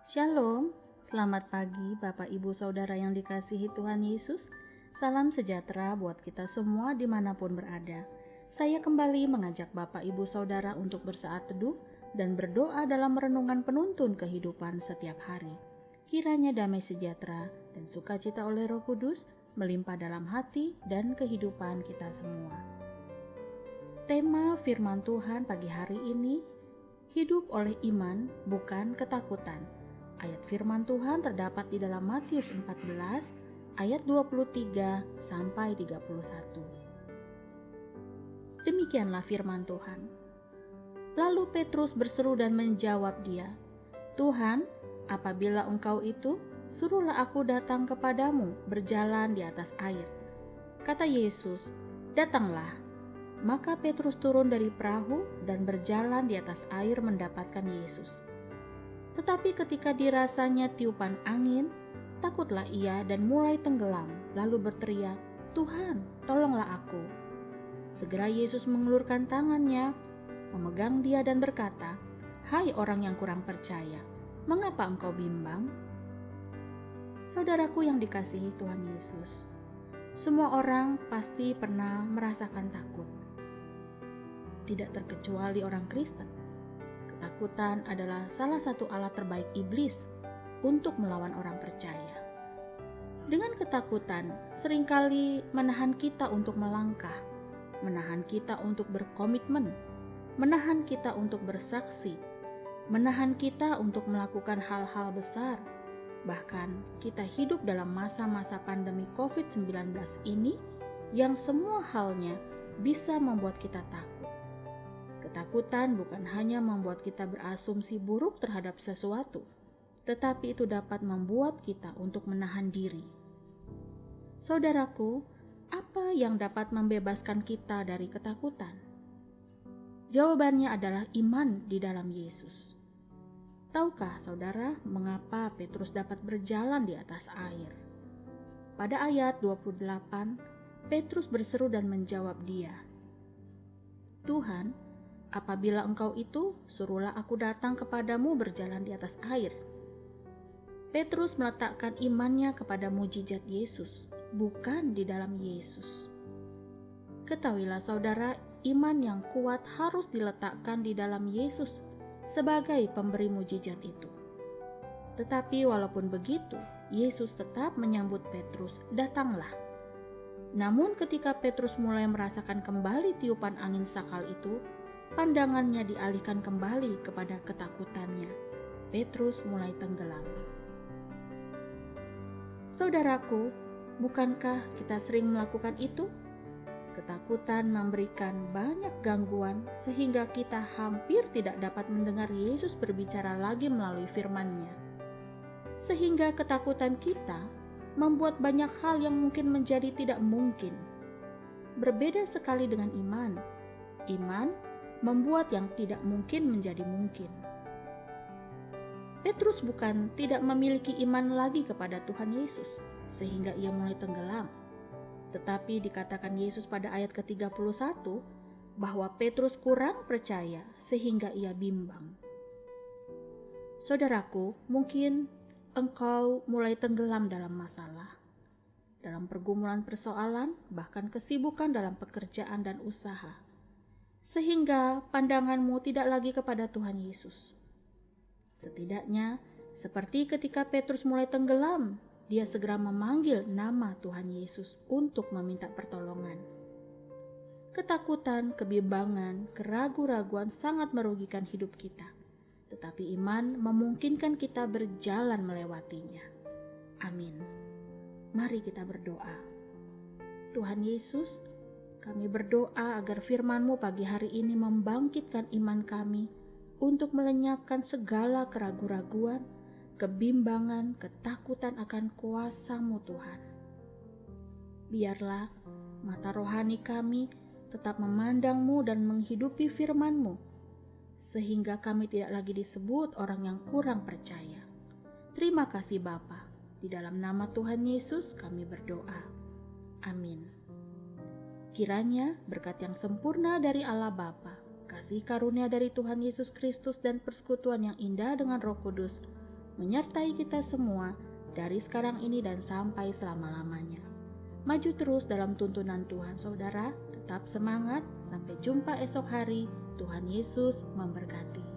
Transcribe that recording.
Shalom, selamat pagi Bapak Ibu Saudara yang dikasihi Tuhan Yesus. Salam sejahtera buat kita semua dimanapun berada. Saya kembali mengajak Bapak Ibu Saudara untuk bersaat teduh dan berdoa dalam renungan penuntun kehidupan setiap hari. Kiranya damai sejahtera dan sukacita oleh Roh Kudus melimpah dalam hati dan kehidupan kita semua. Tema firman Tuhan pagi hari ini, hidup oleh iman bukan ketakutan. Ayat firman Tuhan terdapat di dalam Matius 14 ayat 23 sampai 31. Demikianlah firman Tuhan. Lalu Petrus berseru dan menjawab dia, "Tuhan, apabila Engkau itu, suruhlah aku datang kepadamu berjalan di atas air." Kata Yesus, "Datanglah." Maka Petrus turun dari perahu dan berjalan di atas air mendapatkan Yesus. Tetapi ketika dirasanya tiupan angin, takutlah ia dan mulai tenggelam, lalu berteriak, "Tuhan, tolonglah aku." Segera Yesus mengulurkan tangannya, memegang dia dan berkata, "Hai orang yang kurang percaya, mengapa engkau bimbang?" Saudaraku yang dikasihi Tuhan Yesus, semua orang pasti pernah merasakan takut. Tidak terkecuali orang Kristen. Ketakutan adalah salah satu alat terbaik iblis untuk melawan orang percaya. Dengan ketakutan, seringkali menahan kita untuk melangkah, menahan kita untuk berkomitmen, menahan kita untuk bersaksi, menahan kita untuk melakukan hal-hal besar. Bahkan kita hidup dalam masa-masa pandemi COVID-19 ini yang semua halnya bisa membuat kita takut. Ketakutan bukan hanya membuat kita berasumsi buruk terhadap sesuatu, tetapi itu dapat membuat kita untuk menahan diri. Saudaraku, apa yang dapat membebaskan kita dari ketakutan? Jawabannya adalah iman di dalam Yesus. Tahukah saudara mengapa Petrus dapat berjalan di atas air? Pada ayat 28, Petrus berseru dan menjawab dia, "Tuhan, apabila Engkau itu, suruhlah aku datang kepadamu berjalan di atas air." Petrus meletakkan imannya kepada mujizat Yesus, bukan di dalam Yesus. Ketahuilah saudara, iman yang kuat harus diletakkan di dalam Yesus sebagai pemberi mujizat itu. Tetapi walaupun begitu, Yesus tetap menyambut Petrus, "Datanglah." Namun ketika Petrus mulai merasakan kembali tiupan angin sakal itu, pandangannya dialihkan kembali kepada ketakutannya. Petrus mulai tenggelam. Saudaraku, bukankah kita sering melakukan itu? Ketakutan memberikan banyak gangguan sehingga kita hampir tidak dapat mendengar Yesus berbicara lagi melalui firman-Nya. Sehingga ketakutan kita membuat banyak hal yang mungkin menjadi tidak mungkin. Berbeda sekali dengan iman. Iman membuat yang tidak mungkin menjadi mungkin. Petrus bukan tidak memiliki iman lagi kepada Tuhan Yesus, sehingga ia mulai tenggelam. Tetapi dikatakan Yesus pada ayat ke-31 bahwa Petrus kurang percaya sehingga ia bimbang. Saudaraku, mungkin engkau mulai tenggelam dalam masalah, dalam pergumulan persoalan, bahkan kesibukan dalam pekerjaan dan usaha, sehingga pandanganmu tidak lagi kepada Tuhan Yesus. Setidaknya, seperti ketika Petrus mulai tenggelam, dia segera memanggil nama Tuhan Yesus untuk meminta pertolongan. Ketakutan, kebimbangan, keraguan-raguan sangat merugikan hidup kita, tetapi iman memungkinkan kita berjalan melewatinya. Amin. Mari kita berdoa. Tuhan Yesus, kami berdoa agar firman-Mu pagi hari ini membangkitkan iman kami untuk melenyapkan segala keraguan-raguan, kebimbangan, ketakutan akan kuasa-Mu Tuhan. Biarlah mata rohani kami tetap memandang-Mu dan menghidupi firman-Mu, sehingga kami tidak lagi disebut orang yang kurang percaya. Terima kasih Bapa. Di dalam nama Tuhan Yesus kami berdoa. Amin. Kiranya berkat yang sempurna dari Allah Bapa, kasih karunia dari Tuhan Yesus Kristus dan persekutuan yang indah dengan Roh Kudus menyertai kita semua dari sekarang ini dan sampai selama-lamanya. Maju terus dalam tuntunan Tuhan saudara, tetap semangat, sampai jumpa esok hari. Tuhan Yesus memberkati.